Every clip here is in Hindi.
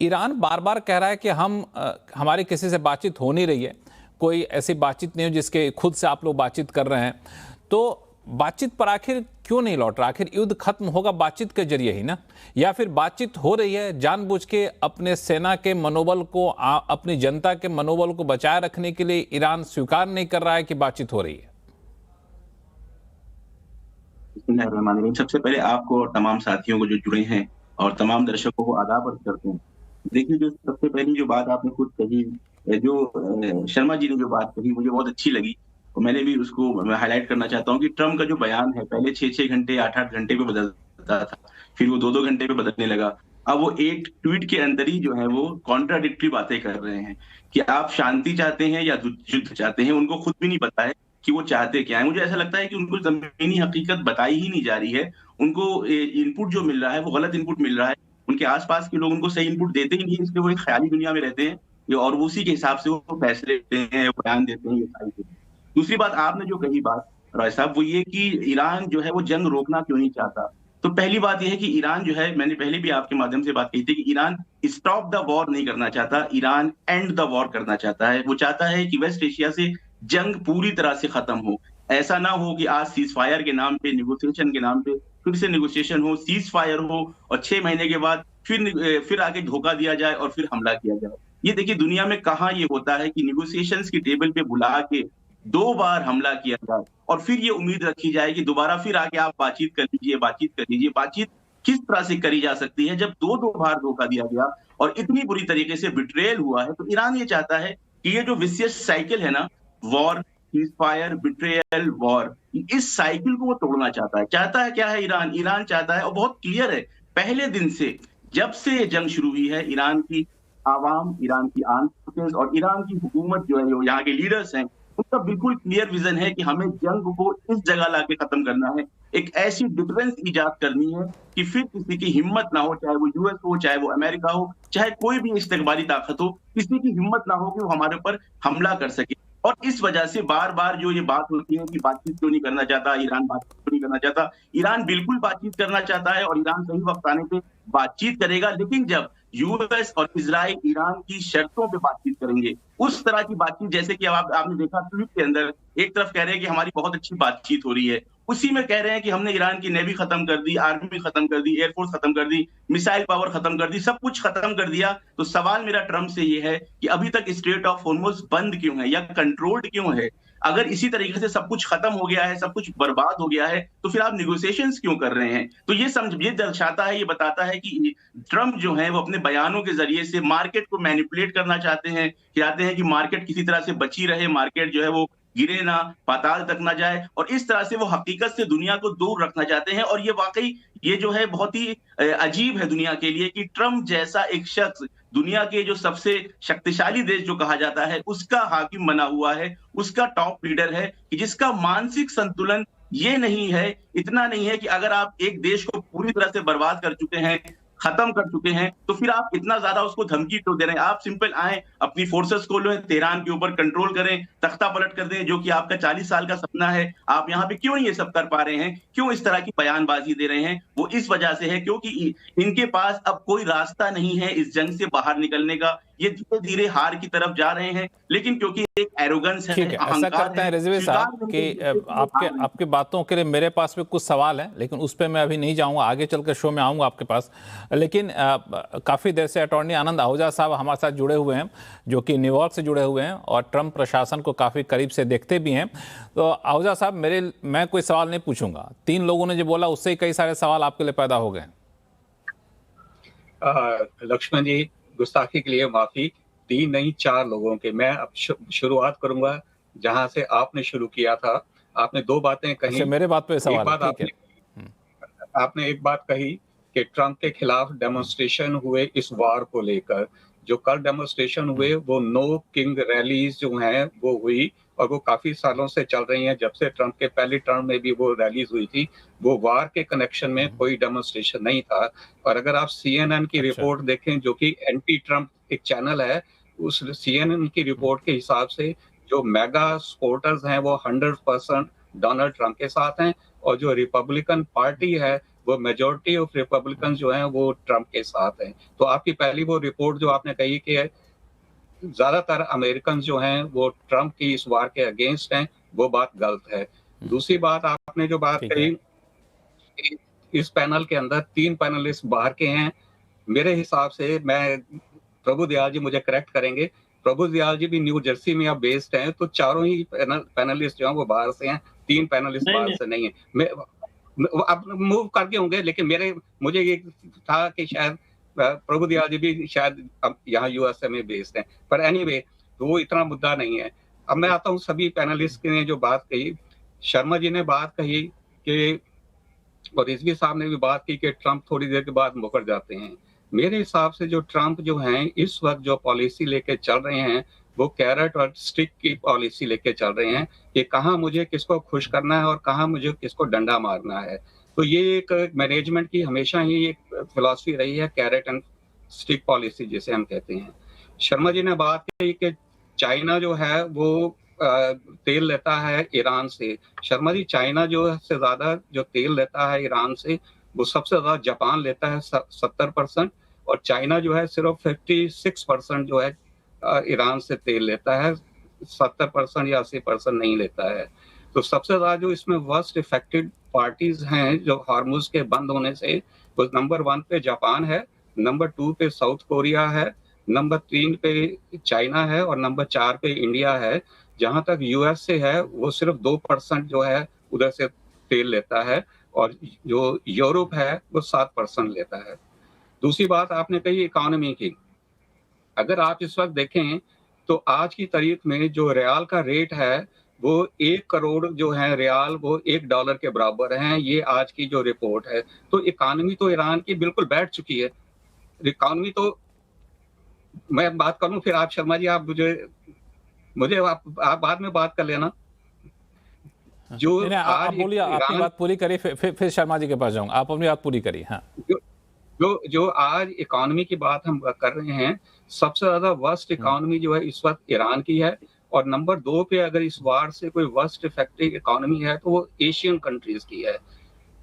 ईरान बार बार कह रहा है कि हमारी किसी से बातचीत हो नहीं रही है, कोई ऐसी बातचीत नहीं हो जिसके खुद से आप लोग बातचीत कर रहे हैं। तो बातचीत पर आखिर क्यों नहीं लौट रहा? आखिर युद्ध खत्म होगा बातचीत के जरिए ही ना, या फिर बातचीत हो रही है जानबूझ के अपने सेना के मनोबल को, अपनी जनता के मनोबल को बचाए रखने के लिए ईरान स्वीकार नहीं कर रहा है कि बातचीत हो रही है? सबसे पहले आपको और तमाम साथियों को जो जुड़े हैं और तमाम दर्शकों को आदाब अर्ज़ करते हैं। देखिए, जो सबसे पहली जो बात आपने खुद कही, शर्मा जी ने जो बात कही मुझे बहुत अच्छी लगी और मैंने भी उसको मैं हाइलाइट करना चाहता हूँ कि ट्रम्प का जो बयान है पहले 6-6 घंटे, 8-8 घंटे पे बदलता था, फिर वो 2-2 घंटे पे बदलने लगा। अब वो एक ट्वीट के अंदर ही जो है वो कॉन्ट्राडिक्टरी बातें कर रहे हैं कि आप शांति चाहते हैं या युद्ध चाहते हैं, उनको खुद भी नहीं पता है कि वो चाहते क्या है। मुझे ऐसा लगता है कि उनको ज़मीनी हकीकत बताई ही नहीं जा रही है। उनको इनपुट जो मिल रहा है वो गलत इनपुट मिल रहा है। उनके आस-पास के लोग उनको सही इनपुट देते ही नहीं है, इसलिए वो एक ख़याली दुनिया में रहते हैं और उसी के हिसाब से वो फैसले लेते हैं, बयान देते हैं, ये सारी चीज़ें। दूसरी बात आपने जो कही बात रॉय साहब, वो ये कि ईरान जो है वो जंग रोकना क्यों नहीं चाहता। तो पहली बात ये है कि ईरान जो है, मैंने पहले भी आपके माध्यम से बात कही थी कि ईरान स्टॉप द वॉर नहीं करना चाहता, ईरान एंड द वॉर करना चाहता है। वो चाहता है कि वेस्ट एशिया से जंग पूरी तरह से खत्म हो। ऐसा ना हो कि आज सीज़फायर के नाम पे, नेगोशिएशन के नाम पे फिर से नेगोशिएशन हो, सीज़फायर हो और 6 महीने के बाद फिर आके धोखा दिया जाए और फिर हमला किया जाए। ये देखिए दुनिया में कहाँ ये होता है कि नेगोशिएशंस की टेबल पे बुला के 2 बार हमला किया जाए और फिर ये उम्मीद रखी जाए कि दोबारा फिर आके आप बातचीत कर लीजिए, बातचीत कर लीजिए। बातचीत किस तरह से करी जा सकती है जब 2-2 बार धोखा दिया गया और इतनी बुरी तरीके से बिट्रेयल हुआ है। तो ईरान ये चाहता है कि ये जो विशियस साइकिल है ना, वॉर, सीज़फायर, बिट्रेयल, वॉर, इस साइकिल को वो तोड़ना चाहता है। चाहता है क्या है ईरान? ईरान चाहता है और बहुत क्लियर है, पहले दिन से जब से ये जंग शुरू हुई है, ईरान की आवाम, ईरान की आर्म्ड फोर्सेस और ईरान की हुकूमत जो है, जो यहाँ के लीडर्स हैं, उनका बिल्कुल क्लियर विज़न है कि हमें जंग को इस जगह लाके खत्म करना है। एक ऐसी डिफरेंस ईजाद करनी है कि फिर किसी की हिम्मत ना हो, चाहे वो यूएस हो, चाहे वो अमेरिका हो, चाहे कोई भी इस्तिकबाली ताकत हो, किसी की हिम्मत ना हो कि वो हमारे ऊपर हमला कर सके। और इस वजह से बार-बार जो ये बात होती है कि बातचीत क्यों नहीं करना चाहता, ईरान बातचीत क्यों नहीं करना चाहता। ईरान बिल्कुल बातचीत करना चाहता है और ईरान सही वक़्त आने पे बातचीत करेगा, लेकिन जब यूएस और इज़राइल ईरान की शर्तों पे बातचीत करेंगे, उस तरह की बातचीत जैसे कि अब आपने देखा ट्वीट के अंदर एक तरफ कह रहे हैं कि हमारी बहुत अच्छी बातचीत हो रही है, उसी में कह रहे हैं कि हमने ईरान की नेवी खत्म कर दी, आर्मी खत्म कर दी, एयरफोर्स खत्म कर दी, मिसाइल पावर खत्म कर दी, सब कुछ खत्म कर दिया। तो सवाल मेरा ट्रम्प से ये है कि अभी तक स्ट्रेट ऑफ हॉर्मुज़ बंद क्यों है या कंट्रोल्ड क्यों है? अगर इसी तरीके से सब कुछ खत्म हो गया है, सब कुछ बर्बाद हो गया है, तो फिर आप नेगोशिएशंस क्यों कर रहे हैं? तो ये दर्शाता है, ये बताता है कि ट्रम्प जो है वो अपने बयानों के ज़रिए से मार्केट को मैनिपुलेट करना चाहते हैं कि मार्केट किसी तरह से बची रहे, मार्केट जो है वो गिरे ना, पाताल तक ना जाए और इस तरह से वो हकीकत से दुनिया को दूर रखना चाहते हैं। और ये वाक़ई ये जो है बहुत ही अजीब है दुनिया के लिए कि ट्रम्प जैसा एक शख्स दुनिया के जो सबसे शक्तिशाली देश जो कहा जाता है, उसका हाकिम बना हुआ है, उसका टॉप लीडर है कि जिसका मानसिक संतुलन ये नहीं है, इतना नहीं है कि अगर आप एक देश को पूरी तरह से बर्बाद कर चुके हैं, खत्म कर चुके हैं, तो फिर आप इतना ज़्यादा उसको धमकी क्यों दे रहे हैं? आप सिंपल आएँ, अपनी फोर्सेस को लें, तेहरान के ऊपर कंट्रोल करें, तख्ता पलट कर दें, जो कि आपका 40 साल का सपना है। आप यहाँ पे क्यों नहीं ये सब कर पा रहे हैं? क्यों इस तरह की बयानबाज़ी दे रहे हैं? वो इस वजह से है क्योंकि इनके पास अब कोई रास्ता नहीं है इस जंग से बाहर निकलने का। ये धीरे-धीरे हार की तरफ जा रहे हैं, लेकिन क्योंकि एक एरोगेंस है, ठीक है, ऐसा अहंकार करते हैं है, रिजवी स्वीकार साहब नहीं कि करते, आपके बातों के लिए मेरे पास भी कुछ सवाल हैं, लेकिन उस पे मैं अभी नहीं जाऊंगा, आगे चलकर शो में आऊंगा आपके पास। लेकिन काफ़ी देर से अटॉर्नी आनंद आहूजा साहब हमारे साथ जुड़े हुए हैं, जो कि न्यूयॉर्क से जुड़े हुए हैं और ट्रंप प्रशासन को काफ़ी करीब से देखते भी हैं। तो आहूजा साहब, मैं कोई सवाल नहीं पूछूंगा, 3 लोगों ने जो बोला उससे ही कई सारे सवाल आपके लिए पैदा हो गए। लक्ष्मण जी, गुस्ताखी के लिए माफी। 3 नहीं 4 लोगों के। मैं अब शुरुआत करूंगा जहां से आपने शुरू किया था। आपने 2 बातें कही। अच्छा, मेरे बात पे सवाल है, ठीक है। आपने एक बात कही कि ट्रंप के खिलाफ डेमोन्स्ट्रेशन हुए इस वार को लेकर। जो कल डेमोन्स्ट्रेशन हुए वो नो किंग रैलीज जो हैं वो हुई और वो काफी सालों से चल रही हैं। जब से ट्रंप के पहली टर्म में भी वो रैलीज हुई थी, वो वार के कनेक्शन में कोई डेमोन्स्ट्रेशन नहीं था। और अगर आप CNN की रिपोर्ट देखें, जो कि एंटी ट्रंप एक चैनल है, उस CNN की रिपोर्ट के हिसाब से जो मेगा सपोर्टर्स हैं वो 100% डोनाल्ड ट्रंप के साथ हैं और जो रिपब्लिकन पार्टी है वो मेजॉरिटी ऑफ रिपब्लिकन जो हैं वो ट्रंप के साथ हैं। तो आपकी पहली वो रिपोर्ट जो आपने कही कि ज्यादातर अमेरिकन जो हैं वो ट्रंप की इस वार के अगेंस्ट हैं, वो बात गलत है। दूसरी बात आपने जो बात ठीक है। कही, इस पैनल के अंदर 3 पैनलिस्ट बाहर के हैं। मेरे हिसाब से, मैं प्रभु दयाल जी मुझे करेक्ट करेंगे, प्रभु दयाल जी भी न्यू जर्सी में अब बेस्ड हैं, तो चारों ही पैनलिस्ट जो हैं वो बाहर से हैं, 3 पैनलिस्ट बाहर से नहीं है। अब मूव करके होंगे, लेकिन मुझे ये था कि शायद प्रभु दयाल जी भी शायद अब यहाँ यूएसए में बेस्ड हैं, पर एनीवे तो वो इतना मुद्दा नहीं है। अब मैं आता हूँ सभी पैनलिस्ट ने जो बात कही, शर्मा जी ने बात कही कि, और रिजवी साहब ने भी बात की कि ट्रंप थोड़ी देर के बाद मुकर जाते हैं। मेरे हिसाब से जो ट्रंप जो हैं इस वक्त जो पॉलिसी लेके चल रहे हैं, वो कैरेट और स्टिक की पॉलिसी लेके चल रहे हैं कि कहाँ मुझे किसको खुश करना है और कहाँ मुझे किसको डंडा मारना है। तो ये एक मैनेजमेंट की हमेशा ही एक फिलॉसफी रही है, कैरेट एंड स्टिक पॉलिसी जिसे हम कहते हैं। शर्मा जी ने बात की कि चाइना जो है वो तेल लेता है ईरान से। शर्मा जी, चाइना जो से ज्यादा जो तेल लेता है ईरान से, वो सबसे ज्यादा जापान लेता है 70%, और चाइना जो है सिर्फ 56% जो है ईरान से तेल लेता है, 70% या 80% नहीं लेता है। तो सबसे ज्यादा जो इसमें वर्स्ट इफेक्टेड पार्टीज हैं जो हार्मुज के बंद होने से, वो नंबर 1 पे जापान है, नंबर 2 पे साउथ कोरिया है, नंबर 3 पे चाइना है और नंबर 4 पे इंडिया है। जहां तक यूएस से है वो सिर्फ 2% जो है उधर से तेल लेता है, और जो यूरोप है वो 7% लेता है। दूसरी बात आपने कही इकोनॉमी की। अगर आप इस वक्त देखें तो आज की तारीख में जो रियाल का रेट है वो 1 करोड़ जो है रियाल वो $1 के बराबर हैं। ये आज की जो रिपोर्ट है। तो इकोनॉमी तो ईरान की बिल्कुल बैठ चुकी है। इकोनॉमी तो, मैं बात करूं फिर आप शर्मा जी, आप मुझे आप बाद में बात कर लेना। जो नहीं, आप बोलिए, अपनी बात पूरी करिए, फिर शर्मा जी के पास जाऊंगा। आप अपनी बात पूरी करिए। हाँ, जो आज इकोनॉमी की बात हम कर रहे हैं, सबसे ज्यादा वर्स्ट इकोनॉमी जो है इस वक्त ईरान की है, और नंबर 2 पे अगर इस वार से कोई वर्स्ट इफेक्टिव इकोनॉमी है तो वो एशियन कंट्रीज की है।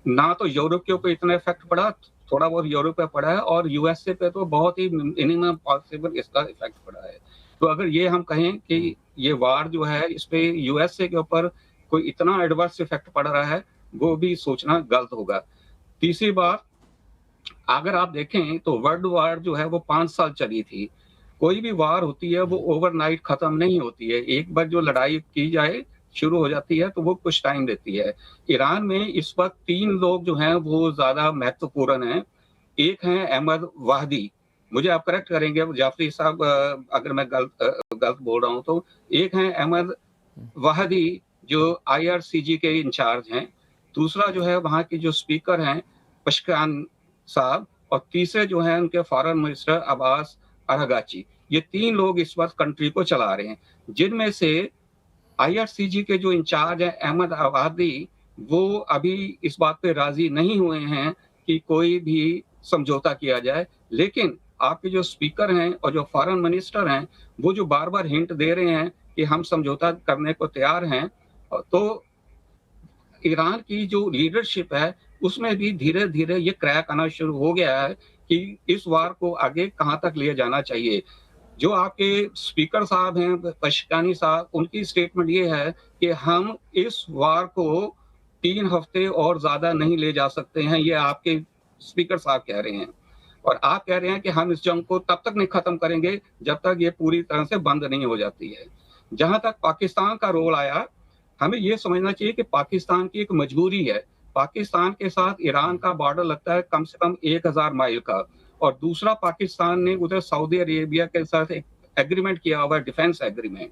ना तो यूरोप के ऊपर इतना इफेक्ट पड़ा, थोड़ा बहुत यूरोप पे पड़ा है, और यूएसए पे तो बहुत ही मिनिमम पॉसिबल इसका इफेक्ट पड़ा है। तो अगर ये हम कहें कि ये वार जो है इस पे यूएसए के ऊपर कोई इतना एडवर्स इफेक्ट पड़ रहा है, वो भी सोचना गलत होगा। तीसरी बात, अगर आप देखें तो वर्ल्ड वार जो है वो 5 साल चली थी। कोई भी वार होती है वो ओवरनाइट खत्म नहीं होती है। एक बार जो लड़ाई की जाए शुरू हो जाती है तो वो कुछ टाइम लेती है। ईरान में इस वक्त 3 लोग जो हैं वो ज्यादा महत्वपूर्ण हैं। एक हैं अहमद वाहदी, मुझे आप करेक्ट करेंगे जाफरी साहब अगर मैं गलत बोल रहा हूं तो। एक हैं अहमद वाहदी जो आईआरसीजी के इंचार्ज हैं। दूसरा जो है वहां की जो स्पीकर हैं पशकान साहब, और तीसरे जो हैं उनके फॉरेन मिनिस्टर अब्बास अरागाची। ये 3 लोग इस वक्त कंट्री को चला रहे हैं, जिनमें से आईआरसीजी के जो इंचार्ज हैं अहमद वाहदी, वो अभी इस बात पे राजी नहीं हुए हैं कि कोई भी समझौता किया जाए। लेकिन आपके जो स्पीकर हैं और जो फॉरेन मिनिस्टर हैं, वो जो बार बार हिंट दे रहे हैं कि हम समझौता करने को तैयार हैं। तो ईरान की जो लीडरशिप है उसमें भी धीरे धीरे ये क्रैक आना शुरू हो गया है कि इस वार को आगे कहां तक ले जाना चाहिए। जो आपके स्पीकर साहब हैं पशकानी साहब, उनकी स्टेटमेंट ये है कि हम इस वार को 3 हफ्ते और ज्यादा नहीं ले जा सकते हैं। ये आपके स्पीकर साहब कह रहे हैं, और आप कह रहे हैं कि हम इस जंग को तब तक नहीं खत्म करेंगे जब तक ये पूरी तरह से बंद नहीं हो जाती है। जहां तक पाकिस्तान का रोल आया, हमें ये समझना चाहिए कि पाकिस्तान की एक मजबूरी है। पाकिस्तान के साथ ईरान का बॉर्डर लगता है कम से कम 1000 माइल का, और दूसरा पाकिस्तान ने उधर सऊदी अरेबिया के साथ एक एग्रीमेंट किया हुआ है, डिफेंस एग्रीमेंट।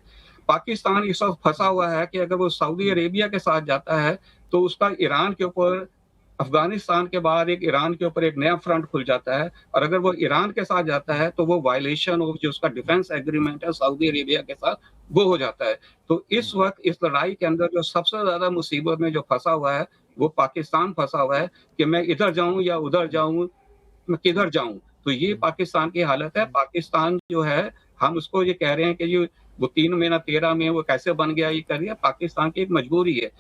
पाकिस्तान इस वक्त फंसा हुआ है कि अगर वो सऊदी अरेबिया के साथ जाता है तो उसका ईरान के ऊपर, अफगानिस्तान के बाद एक ईरान के ऊपर एक नया फ्रंट खुल जाता है, और अगर वो ईरान के साथ जाता है तो वो वायलेशन ऑफ जो उसका डिफेंस एग्रीमेंट है सऊदी अरेबिया के साथ, वो हो जाता है। तो इस वक्त इस लड़ाई के अंदर जो सबसे ज्यादा मुसीबत में जो फंसा हुआ है वो पाकिस्तान फंसा हुआ है कि मैं इधर जाऊं या उधर जाऊं, मैं किधर जाऊं। तो ये पाकिस्तान की हालत है। पाकिस्तान जो है, हम उसको ये कह रहे हैं कि ये वो 3 महीना 13 में वो कैसे बन गया, ये कर रही है, पाकिस्तान की एक मजबूरी है।